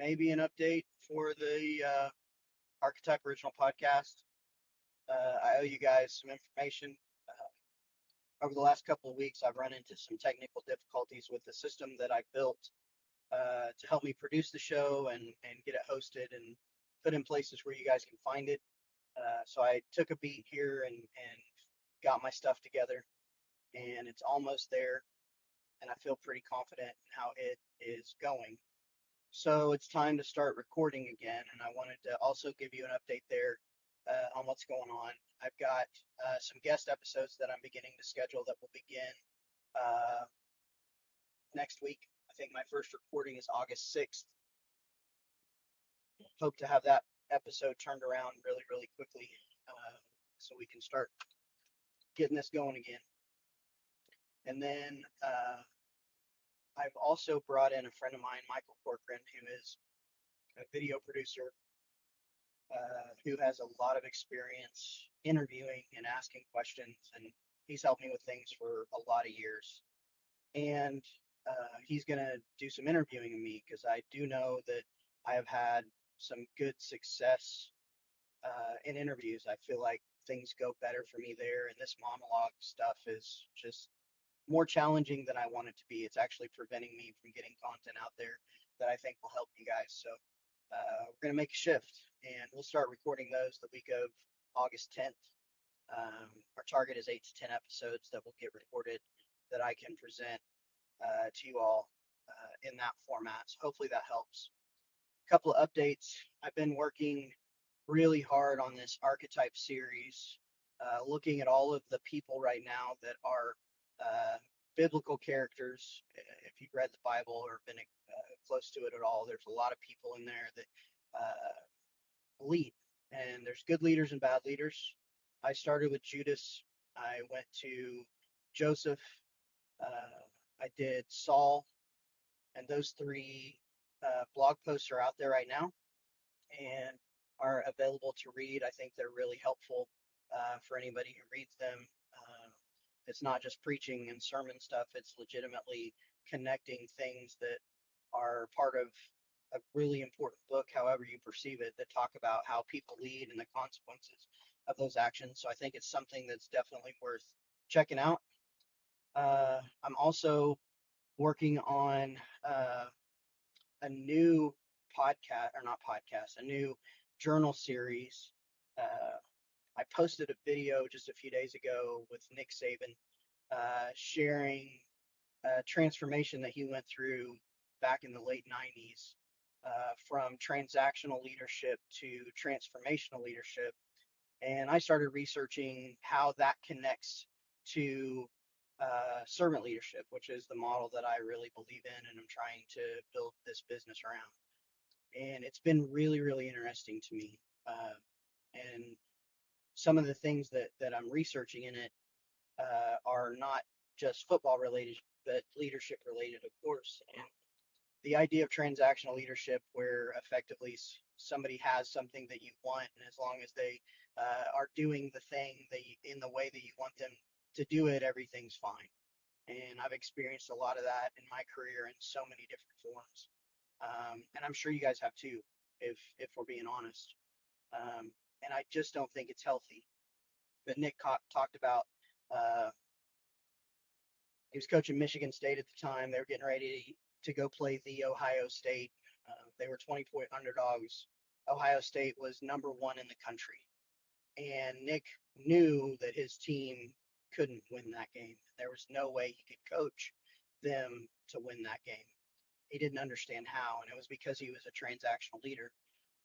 maybe an update for the Archetype original podcast. I owe you guys some information. Over the last couple of weeks, I've run into some technical difficulties with the system that I built to help me produce the show and get it hosted and put in places where you guys can find it. So I took a beat here and got my stuff together, and it's almost there, and I feel pretty confident in how it is going. So it's time to start recording again, and I wanted to also give you an update there on what's going on. I've got some guest episodes that I'm beginning to schedule that will begin uh, next week. I think my first recording is August 6th. Hope to have that episode turned around really, really quickly so we can start getting this going again. And then I've also brought in a friend of mine, Michael Corcoran, who is a video producer who has a lot of experience interviewing and asking questions, and he's helped me with things for a lot of years. And he's going to do some interviewing of me because I do know that I have had some good success in interviews. I feel like things go better for me there, and this monologue stuff is just more challenging than I want it to be. It's actually preventing me from getting content out there that I think will help you guys. So we're going to make a shift, and we'll start recording those the week of August 10th. Our target is 8 to 10 episodes that will get recorded that I can present to you all in that format. So hopefully that helps. A couple of updates. I've been working really hard on this Archetype series, looking at all of the people right now that are biblical characters. If you've read the Bible or been close to it at all, there's a lot of people in there that lead, and there's good leaders and bad leaders. I started with Judas. I went to Joseph. I did Saul, and those three blog posts are out there right now and are available to read. I think they're really helpful for anybody who reads them. It's not just preaching and sermon stuff, it's legitimately connecting things that are part of a really important book, however you perceive it, that talk about how people lead and the consequences of those actions. So I think it's something that's definitely worth checking out. I'm also working on a new podcast, or not podcast, a new journal series. I posted a video just a few days ago with Nick Saban sharing a transformation that he went through back in the late 90s from transactional leadership to transformational leadership. And I started researching how that connects to servant leadership, which is the model that I really believe in and I'm trying to build this business around. And it's been really, really interesting to me. And some of the things that I'm researching in it are not just football related, but leadership related, of course. And the idea of transactional leadership, where effectively somebody has something that you want, and as long as they are doing the thing in the way that you want them to do it, everything's fine. And I've experienced a lot of that in my career in so many different forms. And I'm sure you guys have too, if we're being honest. And I just don't think it's healthy. But Nick talked about he was coaching Michigan State at the time. They were getting ready to go play the Ohio State. They were 20-point underdogs. Ohio State was number one in the country. And Nick knew that his team couldn't win that game. There was no way he could coach them to win that game. He didn't understand how, and it was because he was a transactional leader.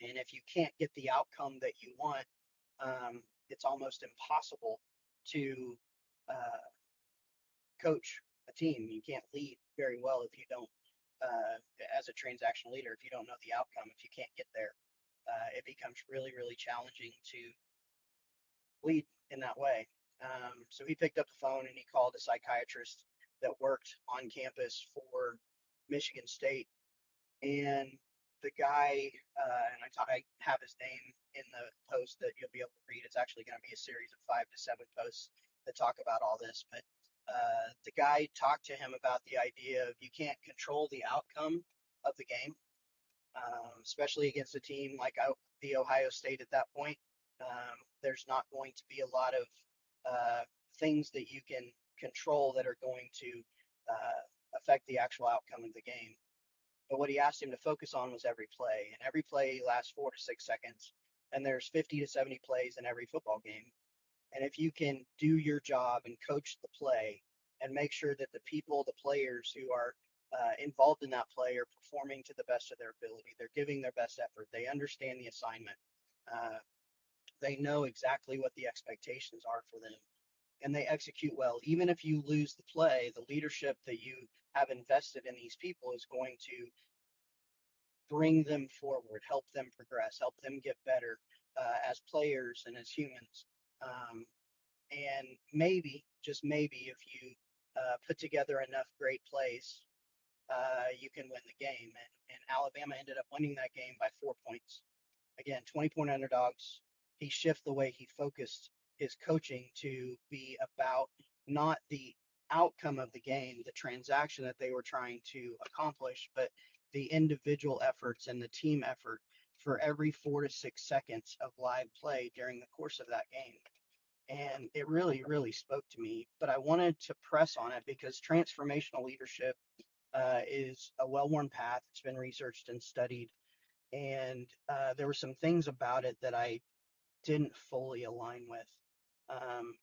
And if you can't get the outcome that you want, it's almost impossible to coach a team. You can't lead very well if you don't, as a transactional leader, if you don't know the outcome, if you can't get there, it becomes really, really challenging to lead in that way. So he picked up the phone and he called a psychiatrist that worked on campus for Michigan State. And the guy, and I have his name in the post that you'll be able to read. It's actually going to be a series of 5 to 7 posts that talk about all this. But the guy talked to him about the idea of you can't control the outcome of the game, especially against a team like the Ohio State at that point. There's not going to be a lot of things that you can control that are going to affect the actual outcome of the game. But what he asked him to focus on was every play, and every play lasts 4 to 6 seconds, and there's 50 to 70 plays in every football game. And if you can do your job and coach the play and make sure that the people, the players who are involved in that play are performing to the best of their ability, they're giving their best effort, they understand the assignment, uh, they know exactly what the expectations are for them, and they execute well. Even if you lose the play, the leadership that you have invested in these people is going to bring them forward, help them progress, help them get better as players and as humans. And maybe, just maybe, if you put together enough great plays, you can win the game. And Alabama ended up winning that game by 4 points. Again, 20-point underdogs. He shifted the way he focused his coaching to be about not the outcome of the game, the transaction that they were trying to accomplish, but the individual efforts and the team effort for every 4 to 6 seconds of live play during the course of that game. And it really, really spoke to me. But I wanted to press on it because transformational leadership is a well-worn path. It's been researched and studied, and there were some things about it that I didn't fully align with.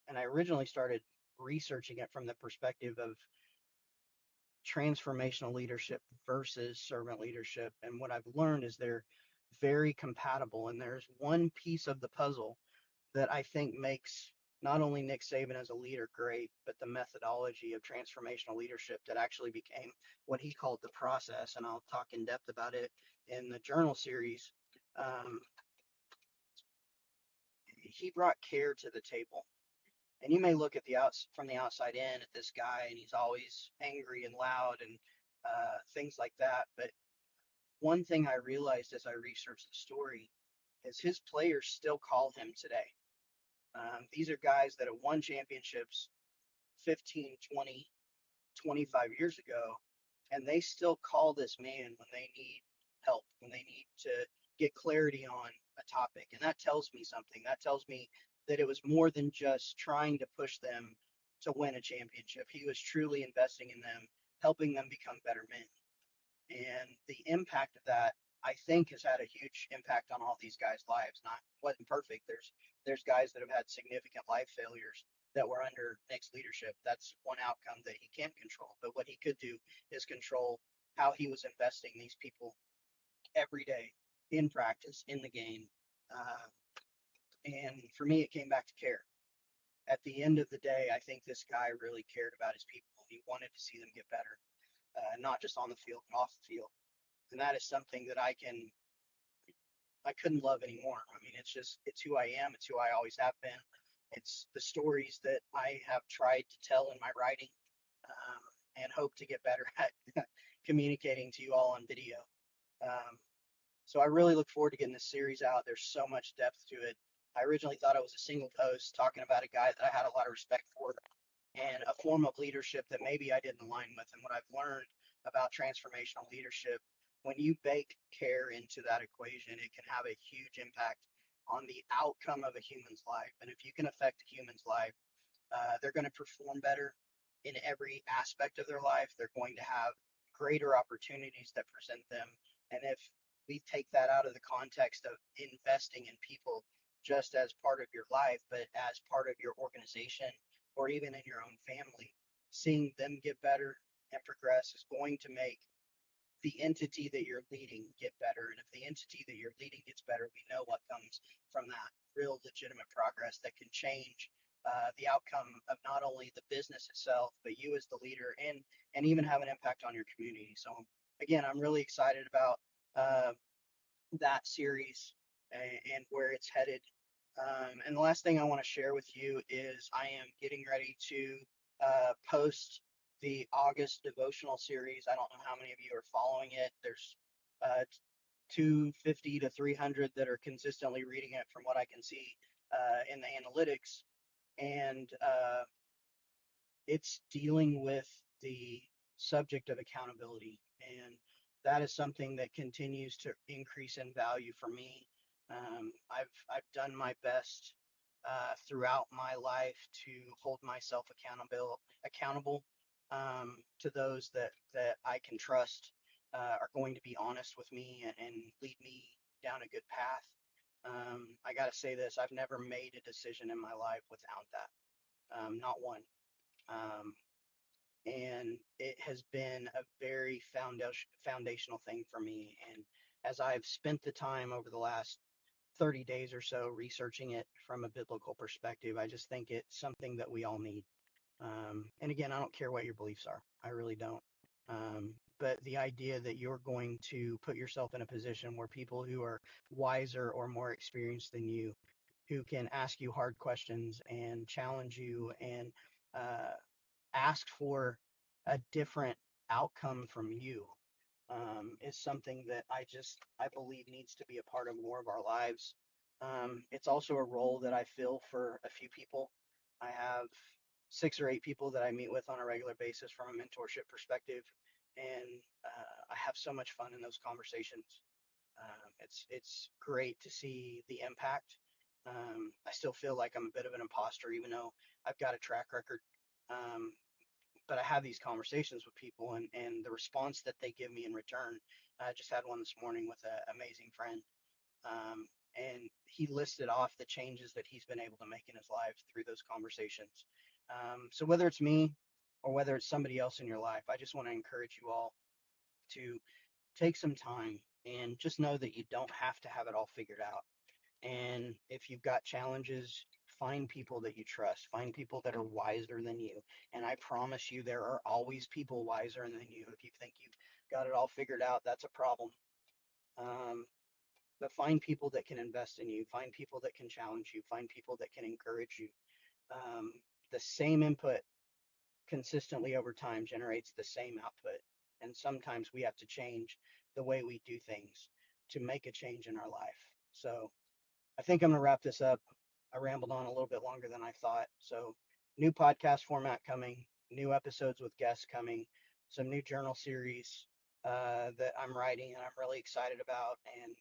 And I originally started researching it from the perspective of transformational leadership versus servant leadership. And what I've learned is they're very compatible. And there's one piece of the puzzle that I think makes not only Nick Saban as a leader great, but the methodology of transformational leadership that actually became what he called the process. And I'll talk in depth about it in the journal series. Um, he brought care to the table. And you may look at from the outside in at this guy, and he's always angry and loud and things like that. But one thing I realized as I researched the story is his players still call him today. These are guys that have won championships 15, 20, 25 years ago, and they still call this man when they need help, when they need to get clarity on a topic. And that tells me something. That tells me that it was more than just trying to push them to win a championship. He was truly investing in them, helping them become better men. And the impact of that, I think, has had a huge impact on all these guys' lives. Not wasn't perfect. There's guys that have had significant life failures that were under Nick's leadership. That's one outcome that he can't control. But what he could do is control how he was investing these people every day in practice, in the game. Uh, and for me, it came back to care. At the end of the day, I think this guy really cared about his people. He wanted to see them get better, not just on the field, but off the field. And that is something that I couldn't love anymore. I mean, it's who I am. It's who I always have been. It's the stories that I have tried to tell in my writing, and hope to get better at communicating to you all on video. Um, so I really look forward to getting this series out. There's so much depth to it. I originally thought it was a single post talking about a guy that I had a lot of respect for and a form of leadership that maybe I didn't align with. And what I've learned about transformational leadership, when you bake care into that equation, it can have a huge impact on the outcome of a human's life. And if you can affect a human's life, they're going to perform better in every aspect of their life. They're going to have greater opportunities that present them. And if we take that out of the context of investing in people just as part of your life, but as part of your organization or even in your own family, seeing them get better and progress is going to make the entity that you're leading get better. And if the entity that you're leading gets better, we know what comes from that real legitimate progress that can change the outcome of not only the business itself, but you as the leader, and even have an impact on your community. So again, I'm really excited about that series and where it's headed. And the last thing I want to share with you is I am getting ready to post the August devotional series. I don't know how many of you are following it. There's 250 to 300 that are consistently reading it from what I can see in the analytics. And it's dealing with the subject of accountability. And that is something that continues to increase in value for me. I've done my best throughout my life to hold myself accountable to those that I can trust are going to be honest with me and lead me down a good path. I got to say this: I've never made a decision in my life without that, not one. Um, and it has been a very foundational thing for me. And as I've spent the time over the last 30 days or so researching it from a biblical perspective, I just think it's something that we all need. And again, I don't care what your beliefs are. I really don't. But the idea that you're going to put yourself in a position where people who are wiser or more experienced than you, who can ask you hard questions and challenge you and uh, ask for a different outcome from you, is something that I believe needs to be a part of more of our lives. It's also a role that I fill for a few people. I have 6 or 8 people that I meet with on a regular basis from a mentorship perspective, and I have so much fun in those conversations. It's great to see the impact. I still feel like I'm a bit of an imposter, even though I've got a track record. Um, but I have these conversations with people, and the response that they give me in return. I just had one this morning with an amazing friend, and he listed off the changes that he's been able to make in his life through those conversations. So whether it's me or whether it's somebody else in your life, I just want to encourage you all to take some time and just know that you don't have to have it all figured out. And if you've got challenges, find people that you trust, find people that are wiser than you. And I promise you, there are always people wiser than you. If you think you've got it all figured out, that's a problem. Um, but find people that can invest in you, find people that can challenge you, find people that can encourage you. Um, the same input consistently over time generates the same output. And sometimes we have to change the way we do things to make a change in our life. So I think I'm going to wrap this up. I rambled on a little bit longer than I thought. So, new podcast format coming, new episodes with guests coming, some new journal series that I'm writing and I'm really excited about. And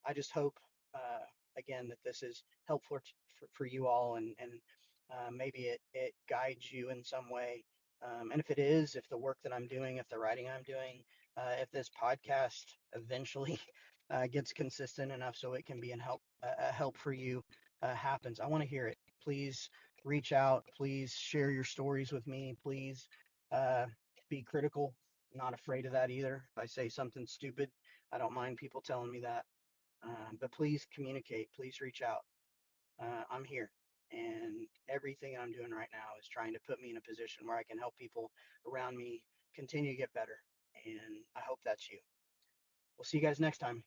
I just hope, again, that this is helpful for you all, and maybe it guides you in some way. And if it is, if the work that I'm doing, if the writing I'm doing, if this podcast eventually gets consistent enough so it can be a help for you, happens, I want to hear it. Please reach out. Please share your stories with me. Please uh, be critical. Not afraid of that either. If I say something stupid, I don't mind people telling me that. But please communicate. Please reach out. I'm here. And everything I'm doing right now is trying to put me in a position where I can help people around me continue to get better. And I hope that's you. We'll see you guys next time.